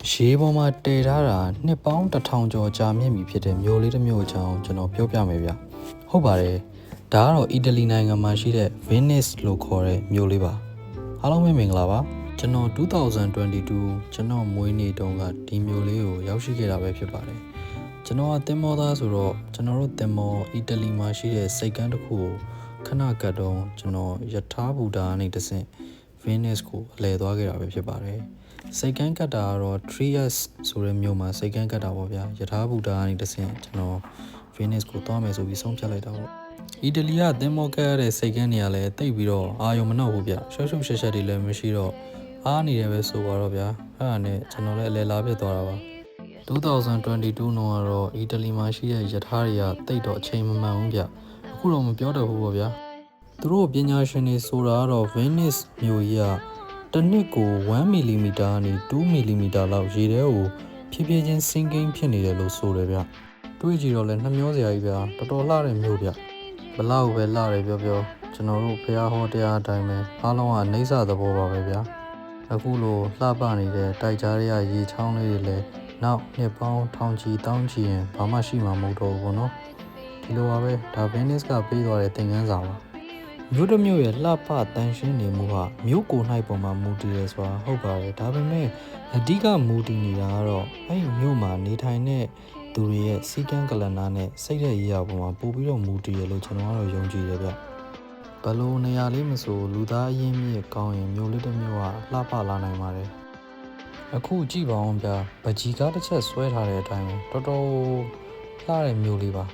ရေပေါ်မှာတည်ထားတာနှစ်ပေါင်း1000ကျော်ကြာမြင့်ပြီဖြစ်တဲ့မြို့လေးတစ်မြို့အကြောင်းကျွန်တော်ပြောပြမယ်ဗျ။ဟုတ်ပါတယ်။ဒါကတော့အီတလီနိုင်ငံမှာရှိတဲ့ Venice လို့ခေါ်တဲ့မြို့လေးပါ။အားလုံးပဲမင်္ဂလာပါ။ကျွန်တော်2022ကျွန်တော်မွေးနေ့တုန်းကဒီမြို့လေးကိုရောက်ရှိခဲ့တာပဲဖြစ်ပါတယ်။ကျွန်တော်ကသင်္ဘောသားဆိုတော့ကျွန်တော်တို့သင်္ဘောအီတလီမှာရှိတဲ့စိတ်ကမ်းတစ်ခုကိုခဏကတ်တော့ကျွန်တော်ယထာဘူတာကနေတဆင့် Venice ကိုအလဲသွားခဲ့တာပဲဖြစ်ပါတယ်။စိတ်ကမ်းကတ်တာကတော့ Trieste ဆိုတဲ့မြို့မှာစိတ်ကမ်းကတ်တာပေါ့ဗျာယထာဘူတာကနေတဆင့်ကျွန်တော် Venice ကိုသွားမယ်ဆိုပြီးဆုံးဖြတ်လိုက်တာပေါ့အီတလီကသင်္ဘောကတ်ရတဲ့စိတ်ကမ်းတွေကလည်းတိတ်ပြီးတော့အာယုံမနှောက်ဘူးဗျရှော့ရှော့ရှက်ရှက်တွေလည်းမရှိတော့အားနေတယ်ပဲဆိုပါတော့ဗျာအဲ့ဒါနဲ့ကျွန်တော်လည်းအလဲလာဖြစ်သွားတာပါ2022တော့ကတော့အီတလီမှာရှိတဲ့ယထာတွေကတိတ်တော့အချိန်မမှန်ဘူးဗျအခုတော့မပြောတတ်ဘူးပေါ့ဗျာသူတို့ပညာရှင်တွေဆိုတာကတော့ Venice မြို့ကြီးကတစ်နှစ်ကို1 mm ကနေ2 mm လောက်ရေထဲကိုဖြည်းဖြည်းချင်းစင်းကိန်းဖြစ်နေတယ်လို့ဆိုတယ်ဗျတွေးကြည့်တော့လဲနှမျောစရာကြီးဗျတော်တော်လှတဲ့မြို့ဗျဘလောက်ပဲလှတယ်ပြောကျွန်တော်တို့ဖះဟောတရားအတိုင်းပဲအားလုံးကအနှိမ့်စသဘောပါပဲဗျအခုလိုလှပနေတဲ့တိုက်ကြားတွေကရေချောင်းလေးတွေလည်းနောက်နှစ်ပေါင်းထောင်ချီတောင်းချီရင်ဘာမှရှိမှာမဟုတ်တော့ဘူးပေါ့နော်ဒီလိုပါပဲဒါ Venice ကပေးသွားတဲ့သင်ခန်းစာပါမြို့တစ်မြို့ရဲ့လှပတန်ရှင်းနေမှုဟာမြို့ကို၌ပေါ်မှာမူတည်ရဲဆိုတာဟုတ်ပါတယ်ဒါပေမဲ့အဓိကမူတည်နေတာကတော့အဲ့မြို့မှာနေထိုင်တဲ့သူတွေရဲ့စီကံကလနာနဲ့စိတ်တဲ့ရေးရပေါ်မှာပို့ပြီးတော့မူတည်ရလို့ကျွန်တော်ကတော့ယုံကြည်တယ်ဗျဘလို့နေရာလေးမဆိုလူသားအရင်းမြစ်ကောင်းရင်မြို့လေးတစ်မြို့ကလှပလာနိုင်ပါတယ်အခုကြည့်ပါအောင်ဗျဗကြီးကားတစ်ချက်ဆွဲထားတဲ့အတိုင်းတော်တော်လှတဲ့မြို့လေးပါ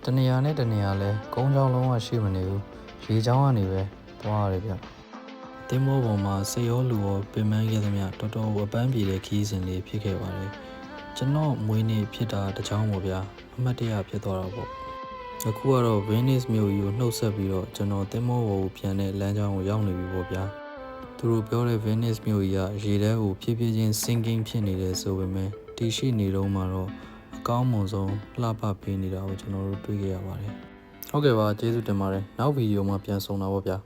တနေရာနဲ့တနေရာလဲကုန်းချောင်းလုံးဝရှိမနေဘူးရေချောင်းကနေပဲသွားရတယ်ဗျသင်္ဘောပေါ်မှာစေရောလူရောပင်ပန်းခဲ့သမျှတော်တော်အပန်းပြေတဲ့ခီးစဉ်လေးဖြစ်ခဲ့ပါတယ်ကျွန်တော်မွေးနေ့ဖြစ်တာတကြောင်ပေါ့ဗျာအမှတ်တရဖြစ်သွားတာပေါ့အခုကတော့ Venice မြို့ကြီးကိုနှုတ်ဆက်ပြီးတော့ကျွန်တော်သင်္ဘောပေါ်ကိုပြန်တဲ့လမ်းကြောင်းကိုရောက်နေပြီပေါ့ဗျာသူတို့ပြောတဲ့ Venice မြို့ကြီးကရေထဲကိုဖြည်းဖြည်းချင်းစင်းကင်းဖြစ်နေတယ်ဆိုပေမဲ့တီရှိနေတော့မှတော့အကောင်းမွန်ဆုံးလှပပေးနေတာကိုကျွန်တော်တို့တွေ့ခဲ့ရပါတယ်ဟုတ်ကဲ့ပါကျေးဇူးတင်ပါတယ်နောက်ဗီဒီယိုမှာပြန်ဆုံတာပေါ့ဗျာ